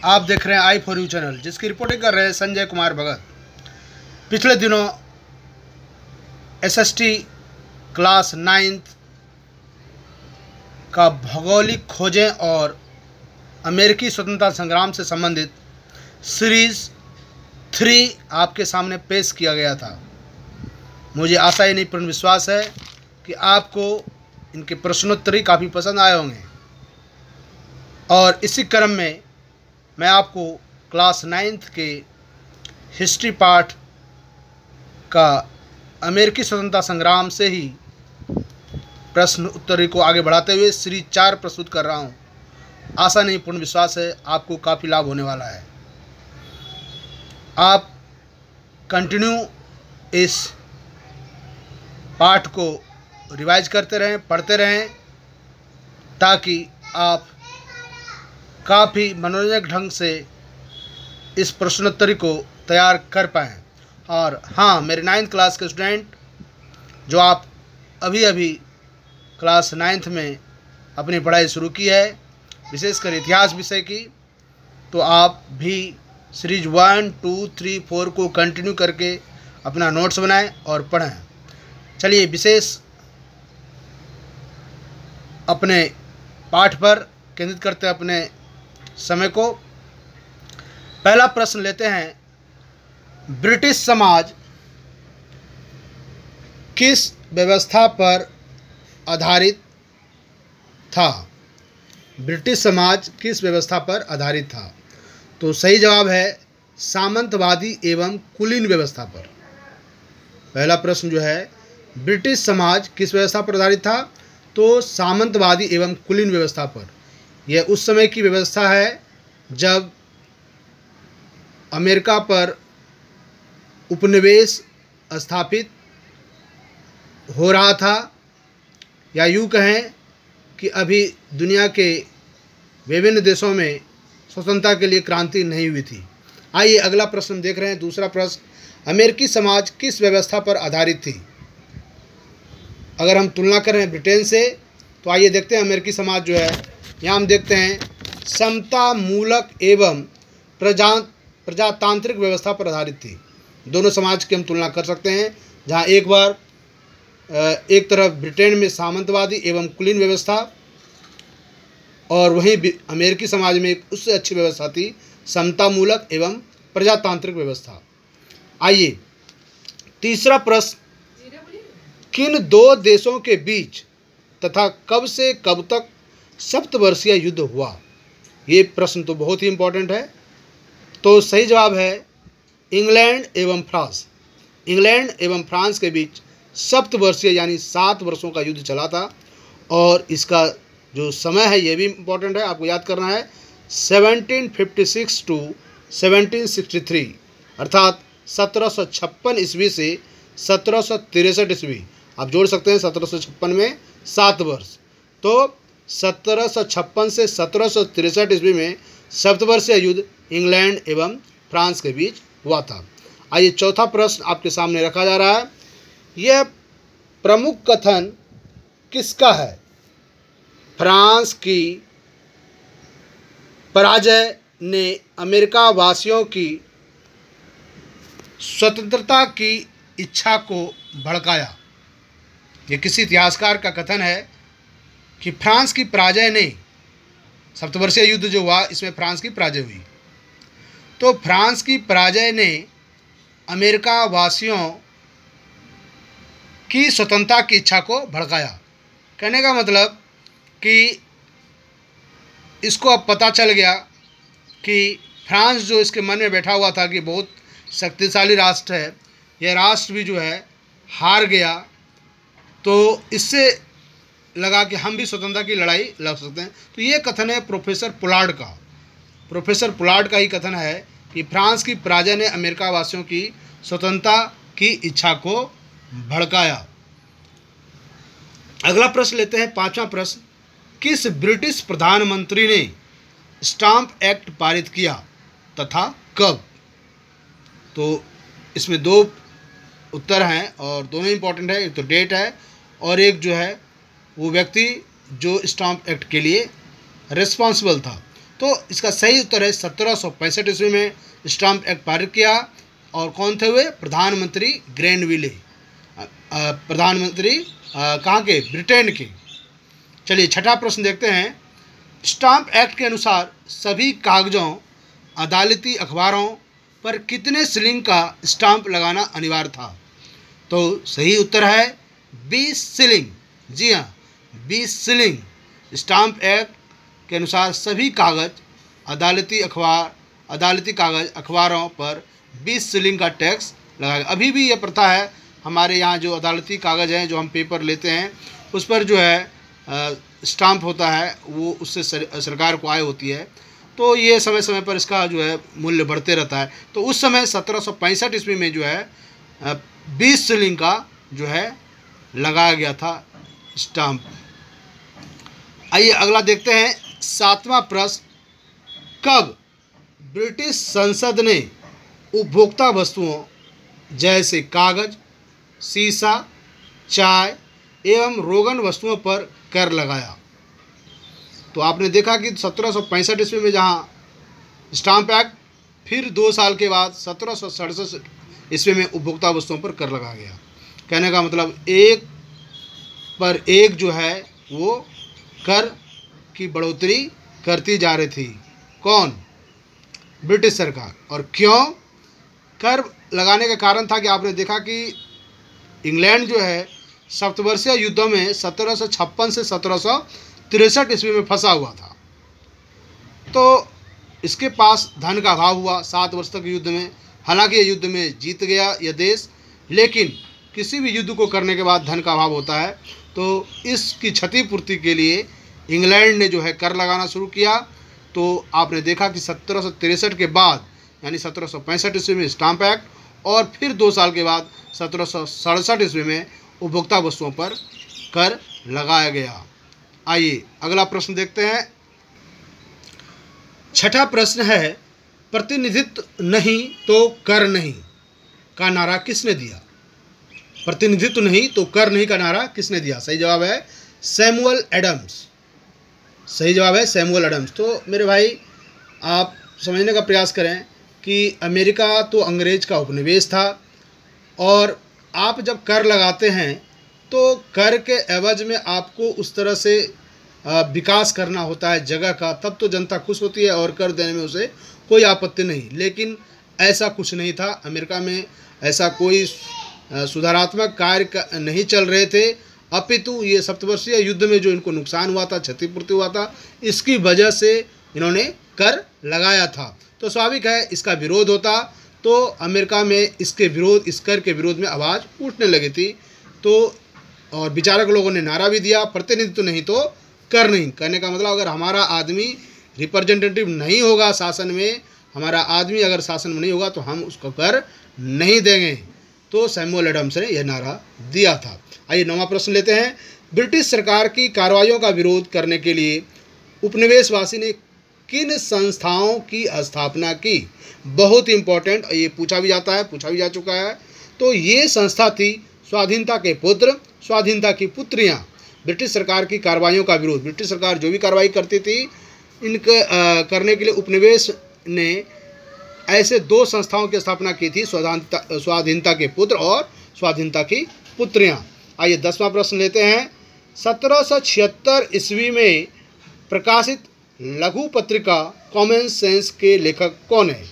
आप देख रहे हैं i4u चैनल, जिसकी रिपोर्टिंग कर रहे हैं संजय कुमार भगत। पिछले दिनों एसएसटी क्लास 9th का भौगोलिक खोजें और अमेरिकी स्वतंत्रता संग्राम से संबंधित सीरीज़ 3 आपके सामने पेश किया गया था। मुझे आशा ही नहीं पूर्ण विश्वास है कि आपको इनके प्रश्नोत्तरी काफ़ी पसंद आए होंगे। और इसी क्रम में मैं आपको क्लास 9th के हिस्ट्री पार्ट का अमेरिकी स्वतंत्रता संग्राम से ही प्रश्न उत्तरी को आगे बढ़ाते हुए सीरीज 4 प्रस्तुत कर रहा हूं। आशा नहीं पूर्ण विश्वास है आपको काफ़ी लाभ होने वाला है। आप कंटिन्यू इस पाठ को रिवाइज करते रहें, पढ़ते रहें, ताकि आप काफ़ी मनोरंजक ढंग से इस प्रश्नोत्तरी को तैयार कर पाएँ। और हाँ, मेरे 9th क्लास के स्टूडेंट जो आप अभी क्लास 9th में अपनी पढ़ाई शुरू की है, विशेषकर इतिहास विषय की, तो आप भी सीरीज 1, 2, 3, 4 को कंटिन्यू करके अपना नोट्स बनाएं और पढ़ें। चलिए विशेष अपने पाठ पर केंद्रित करते हैं अपने समय को। पहला प्रश्न लेते हैं, ब्रिटिश समाज किस व्यवस्था पर आधारित था? ब्रिटिश समाज किस व्यवस्था पर आधारित था? तो सही जवाब है सामंतवादी एवं कुलीन व्यवस्था पर। पहला प्रश्न जो है, ब्रिटिश समाज किस व्यवस्था पर आधारित था? तो सामंतवादी एवं कुलीन व्यवस्था पर। यह उस समय की व्यवस्था है जब अमेरिका पर उपनिवेश स्थापित हो रहा था, या यूँ कहें कि अभी दुनिया के विभिन्न देशों में स्वतंत्रता के लिए क्रांति नहीं हुई थी। आइए अगला प्रश्न देख रहे हैं। दूसरा प्रश्न, अमेरिकी समाज किस व्यवस्था पर आधारित थी? अगर हम तुलना करें ब्रिटेन से, तो आइए देखते हैं अमेरिकी समाज जो है, यहाँ हम देखते हैं समता मूलक एवं प्रजातांत्रिक व्यवस्था पर आधारित थी। दोनों समाज की हम तुलना कर सकते हैं, जहाँ एक तरफ ब्रिटेन में सामंतवादी एवं कुलीन व्यवस्था, और वहीं अमेरिकी समाज में एक उससे अच्छी व्यवस्था थी, समता मूलक एवं प्रजातांत्रिक व्यवस्था। आइए तीसरा प्रश्न, किन 2 देशों के बीच तथा कब से कब तक सप्तवर्षीय युद्ध हुआ? ये प्रश्न तो बहुत ही इम्पोर्टेंट है। तो सही जवाब है इंग्लैंड एवं फ्रांस। इंग्लैंड एवं फ्रांस के बीच सप्तवर्षीय यानी 7 वर्षों का युद्ध चला था। और इसका जो समय है ये भी इम्पोर्टेंट है, आपको याद करना है, 1756 to 1763, अर्थात 1756 ईस्वी से 1763 ईस्वी। आप जोड़ सकते हैं 1756 में 7 वर्ष, तो 1756 से 1763 ईस्वी में सप्तवर्षीय युद्ध इंग्लैंड एवं फ्रांस के बीच हुआ था। आइए चौथा प्रश्न आपके सामने रखा जा रहा है, यह प्रमुख कथन किसका है? फ्रांस की पराजय ने अमेरिका वासियों की स्वतंत्रता की इच्छा को भड़काया। ये किसी इतिहासकार का कथन है कि फ्रांस की पराजय ने, सप्तवर्षीय युद्ध जो हुआ इसमें फ्रांस की पराजय हुई, तो फ्रांस की पराजय ने अमेरिका वासियों की स्वतंत्रता की इच्छा को भड़काया। कहने का मतलब कि इसको अब पता चल गया कि फ्रांस जो इसके मन में बैठा हुआ था कि बहुत शक्तिशाली राष्ट्र है, यह राष्ट्र भी जो है हार गया, तो इससे लगा कि हम भी स्वतंत्रता की लड़ाई लड़ सकते हैं। तो ये कथन है प्रोफेसर पुलार्ड का। प्रोफेसर पुलार्ड का ही कथन है कि फ्रांस की पराजय ने अमेरिका वासियों की स्वतंत्रता की इच्छा को भड़काया। अगला प्रश्न लेते हैं, 5वां प्रश्न, किस ब्रिटिश प्रधानमंत्री ने स्टाम्प एक्ट पारित किया तथा कब? तो इसमें 2 उत्तर हैं और दोनों इंपॉर्टेंट है। एक तो डेट है और एक जो है वो व्यक्ति जो स्टाम्प एक्ट के लिए रिस्पॉन्सिबल था। तो इसका सही उत्तर है 1765 ईस्वी में स्टाम्प एक्ट पारित किया। और कौन थे वे? प्रधानमंत्री ग्रैनविले, प्रधानमंत्री कहाँ के? ब्रिटेन के। चलिए छठा प्रश्न देखते हैं। स्टाम्प एक्ट के अनुसार सभी कागजों, अदालती अखबारों पर कितने शिलिंग का स्टाम्प लगाना अनिवार्य था? तो सही उत्तर है 20 शिलिंग। जी हाँ, 20 शिलिंग। स्टाम्प एक्ट के अनुसार सभी कागज, अदालती कागज, अखबारों पर 20 शिलिंग का टैक्स लगाएगा। अभी भी ये प्रथा है हमारे यहाँ, जो अदालती कागज़ हैं, जो हम पेपर लेते हैं, उस पर जो है स्टाम्प होता है, वो उससे सरकार को आय होती है। तो ये समय समय पर इसका जो है मूल्य बढ़ते रहता है। तो उस समय 1765 ईस्वी में जो है 20 शिलिंग का जो है लगाया गया था स्टाम्प। आइए अगला देखते हैं। 7वां प्रश्न, कब ब्रिटिश संसद ने उपभोक्ता वस्तुओं जैसे कागज, शीशा, चाय एवं रोगन वस्तुओं पर कर लगाया? तो आपने देखा कि 1765 ईस्वी में जहाँ स्टाम्प एक्ट, फिर 2 साल के बाद 1767 ईस्वी में उपभोक्ता वस्तुओं पर कर लगाया गया। कहने का मतलब एक पर एक जो है वो कर की बढ़ोतरी करती जा रही थी। कौन? ब्रिटिश सरकार। और क्यों कर लगाने का कारण था कि आपने देखा कि इंग्लैंड जो है सप्तवर्षीय युद्धों में 1756 से 1763 ईस्वी में फंसा हुआ था। तो इसके पास धन का अभाव हुआ 7 वर्ष तक युद्ध में। हालांकि ये युद्ध में जीत गया यह देश, लेकिन किसी भी युद्ध को करने के बाद धन का अभाव होता है। तो इसकी क्षतिपूर्ति के लिए इंग्लैंड ने जो है कर लगाना शुरू किया। तो आपने देखा कि 1763 के बाद यानी 1765 ईस्वी में स्टाम्प एक्ट, और फिर 2 साल के बाद 1767 ईस्वी में उपभोक्ता वस्तुओं पर कर लगाया गया। आइए अगला प्रश्न देखते हैं। छठा प्रश्न है, प्रतिनिधित्व नहीं तो कर नहीं का नारा किसने दिया? प्रतिनिधित्व नहीं तो कर नहीं का नारा किसने दिया? सही जवाब है सैमुअल एडम्स। सही जवाब है सैमुअल एडम्स। तो मेरे भाई आप समझने का प्रयास करें कि अमेरिका तो अंग्रेज का उपनिवेश था, और आप जब कर लगाते हैं तो कर के एवज में आपको उस तरह से विकास करना होता है जगह का, तब तो जनता खुश होती है और कर देने में उसे कोई आपत्ति नहीं। लेकिन ऐसा कुछ नहीं था अमेरिका में, ऐसा कोई सुधारात्मक कार्य नहीं चल रहे थे, अपितु ये सप्तवर्षीय युद्ध में जो इनको नुकसान हुआ था, क्षतिपूर्ति हुआ था, इसकी वजह से इन्होंने कर लगाया था। तो स्वाभाविक है इसका विरोध होता, तो अमेरिका में इसके विरोध, इस कर के विरोध में आवाज़ उठने लगी थी। तो और विचारक लोगों ने नारा भी दिया, प्रतिनिधित्व नहीं तो कर नहीं। कहने का मतलब अगर हमारा आदमी रिप्रेजेंटेटिव नहीं होगा शासन में, हमारा आदमी अगर शासन में नहीं होगा तो हम उसको कर नहीं देंगे। तो सैमुअल एडम्स ने यह नारा दिया था। आइए 9वां प्रश्न लेते हैं। ब्रिटिश सरकार की कार्रवाइयों का विरोध करने के लिए उपनिवेशवासी ने किन संस्थाओं की स्थापना की? बहुत इंपॉर्टेंट, ये पूछा भी जाता है, पूछा भी जा चुका है। तो ये संस्था थी स्वाधीनता के पुत्र, स्वाधीनता की पुत्रियां। ब्रिटिश सरकार की कार्रवाइयों का विरोध, ब्रिटिश सरकार जो भी कार्रवाई करती थी इनके करने के लिए उपनिवेश ने ऐसे 2 संस्थाओं की स्थापना की थी, स्वाधीनता के पुत्र और स्वाधीनता की पुत्रियां। आइए 10वां प्रश्न लेते हैं। 1776 ईस्वी में प्रकाशित लघु पत्रिका कॉमन सेंस के लेखक कौन है?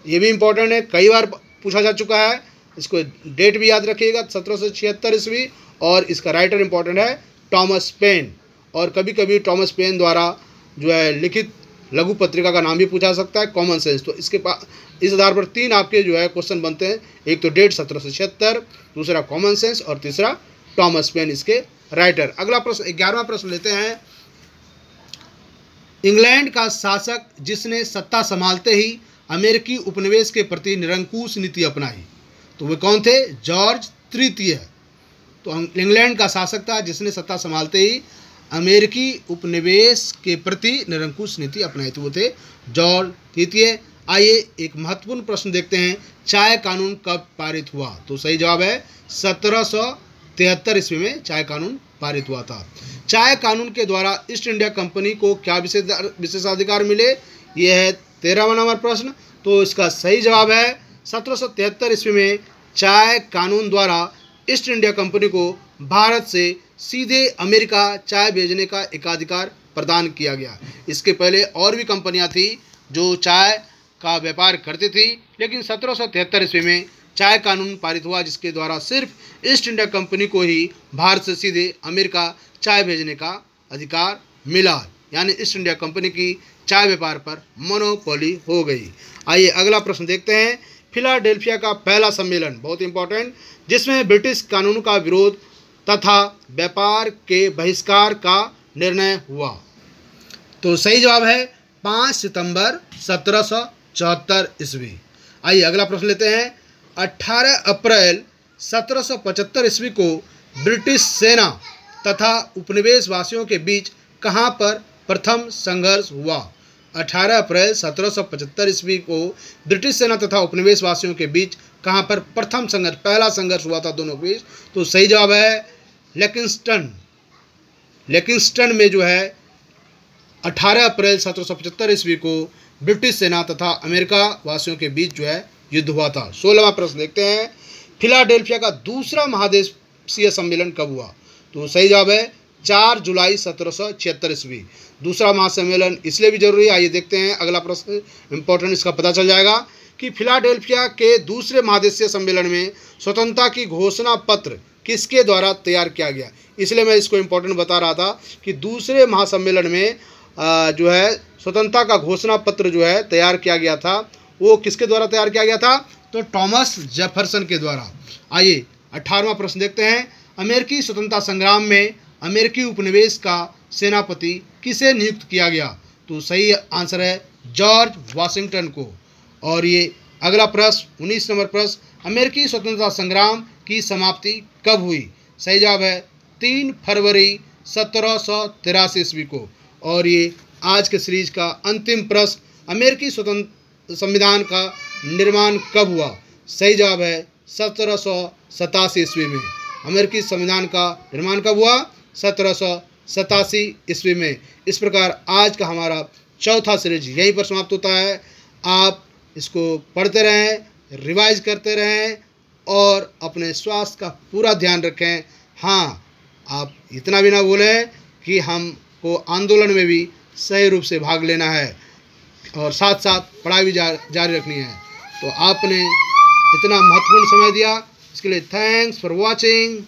ये भी इम्पोर्टेंट है, कई बार पूछा जा चुका है, इसको डेट भी याद रखिएगा 1776 ईस्वी, और इसका राइटर इम्पोर्टेंट है टॉमस पेन। और कभी कभी टॉमस पेन द्वारा जो है लिखित लघु पत्रिका का नाम भी पूछा सकता है, कॉमन सेंस। तो इसके पास इस आधार पर 3 आपके जो है क्वेश्चन बनते हैं, एक तो डेट 1776, दूसरा कॉमन सेंस और तीसरा टॉमस पेन इसके राइटर। अगला प्रश्न 11वां प्रश्न लेते हैं। इंग्लैंड का शासक जिसने सत्ता संभालते ही अमेरिकी उपनिवेश के प्रति निरंकुश नीति अपनाई, तो वे कौन थे? जॉर्ज तृतीय। तो इंग्लैंड का शासक था जिसने सत्ता संभालते ही अमेरिकी उपनिवेश के प्रति निरंकुश नीति अपनाई थी, वो थे जॉर्ज तृतीय। आइए एक महत्वपूर्ण प्रश्न देखते हैं, चाय कानून कब पारित हुआ? तो सही जवाब है 1773 ईस्वी में चाय कानून पारित हुआ था। चाय कानून के द्वारा ईस्ट इंडिया कंपनी को क्या विशेषाधिकार मिले? ये है 13वां नंबर प्रश्न। तो इसका सही जवाब है 1773 ईस्वी में चाय कानून द्वारा ईस्ट इंडिया कंपनी को भारत से सीधे अमेरिका चाय भेजने का एकाधिकार प्रदान किया गया। इसके पहले और भी कंपनियां थी जो चाय का व्यापार करती थी, लेकिन 1773 ईस्वी में चाय कानून पारित हुआ जिसके द्वारा सिर्फ ईस्ट इंडिया कंपनी को ही भारत से सीधे अमेरिका चाय भेजने का अधिकार मिला, यानी ईस्ट इंडिया कंपनी की चाय व्यापार पर मोनोपोली हो गई। आइए अगला प्रश्न देखते हैं। फिलाडेल्फिया का पहला सम्मेलन, बहुत इंपॉर्टेंट, जिसमें ब्रिटिश कानून का विरोध तथा व्यापार के बहिष्कार का निर्णय हुआ। तो सही जवाब है 5 सितंबर 1774 ईस्वी। आइए अगला प्रश्न लेते हैं। 18 अप्रैल 1775 ईस्वी को ब्रिटिश सेना तथा उपनिवेशवासियों के बीच कहाँ पर प्रथम संघर्ष हुआ? 18 अप्रैल 1775 ईस्वी को ब्रिटिश सेना तथा उपनिवेशवासियों के बीच कहाँ पर प्रथम संघर्ष, पहला संघर्ष हुआ था दोनों के बीच? तो सही जवाब है लेकिंस्टन में जो है 18 अप्रैल 1775 ईस्वी को ब्रिटिश सेना तथा अमेरिका वासियों के बीच जो है युद्ध हुआ था। 16वां प्रश्न देखते हैं। फिलाडेल्फिया का दूसरा महादेशीय सम्मेलन कब हुआ? तो सही जवाब है 4 जुलाई 1776 ईस्वी। दूसरा महासम्मेलन इसलिए भी जरूरी है, आइए देखते हैं अगला प्रश्न, इंपॉर्टेंट इसका पता चल जाएगा कि फिलाडेल्फिया के दूसरे महादेशीय सम्मेलन में स्वतंत्रता की घोषणा पत्र किसके द्वारा तैयार किया गया? इसलिए मैं इसको इम्पोर्टेंट बता रहा था कि दूसरे महासम्मेलन में जो है स्वतंत्रता का घोषणा पत्र जो है तैयार किया गया था, वो किसके द्वारा तैयार किया गया था? तो थॉमस जेफरसन के द्वारा। आइए 18वां प्रश्न देखते हैं। अमेरिकी स्वतंत्रता संग्राम में अमेरिकी उपनिवेश का सेनापति किसे नियुक्त किया गया? तो सही आंसर है जॉर्ज वाशिंगटन को। और ये अगला प्रश्न 19 नंबर प्रश्न, अमेरिकी स्वतंत्रता संग्राम की समाप्ति कब हुई? सही जवाब है 3 फरवरी 1783 ईस्वी को। और ये आज के सीरीज का अंतिम प्रश्न, अमेरिकी स्वतंत्र संविधान का निर्माण कब हुआ? सही जवाब है 1787 ईस्वी में। अमेरिकी संविधान का निर्माण कब हुआ? 1787 ईस्वी में। इस प्रकार आज का हमारा चौथा सीरीज यहीं पर समाप्त होता है। आप इसको पढ़ते रहें, रिवाइज करते रहें और अपने स्वास्थ्य का पूरा ध्यान रखें। हाँ, आप इतना भी ना भूलें कि हमको आंदोलन में भी सही रूप से भाग लेना है और साथ साथ पढ़ाई भी जारी रखनी है। तो आपने इतना महत्वपूर्ण समय दिया, इसके लिए थैंक्स फॉर वॉचिंग।